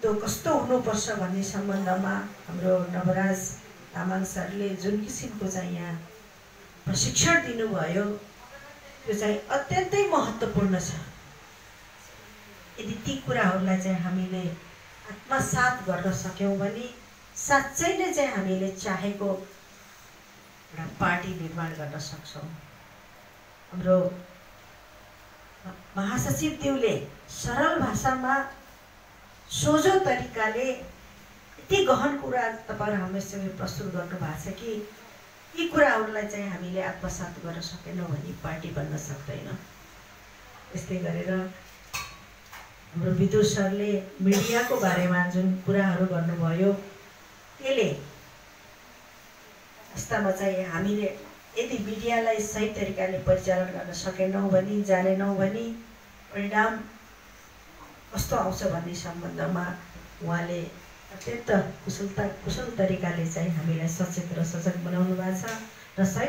त्यो कस्तो हुनुपर्छ भन्ने सम्बन्धमा हाम्रो नवराज तामाङ सरले जुन किसिमको चाहिँ यहाँ प्रशिक्षण दिनुभयो त्यो चाहिँ अत्यन्तै महत्त्वपूर्ण छ। यदि ती कुराहरूलाई चाहिँ हामीले आत्मसात गर्न सक्यौँ भने साँच्चै नै चाहिँ हामीले चाहेको एउटा पार्टी निर्माण गर्न सक्छौँ। हाम्रो महासचिवज्यूले सरल भाषामा सोझो तरिकाले यति गहन कुरा तपाईहरु हमेशा प्रस्तुत गर्नु भएको छ कि यी कुराहरूलाई चाहिँ हामीले आत्मसात गर्न सकेनौँ भने पार्टी बन्न सक्दैन। यस्तै गरेर हाम्रो विदुर सरले मिडियाको बारेमा जुन कुराहरू गर्नुभयो त्यसले वास्तवमा चाहिँ हामीले यदि मिडियालाई सही तरिकाले परिचालन गर्न सकेनौँ भने जानेनौँ भने परिणाम कस्तो आउँछ भन्ने सम्बन्धमा उहाँले अत्यन्त कुशल तरिकाले चाहिँ हामीलाई सचेत र सजग बनाउनु भएको छ र सही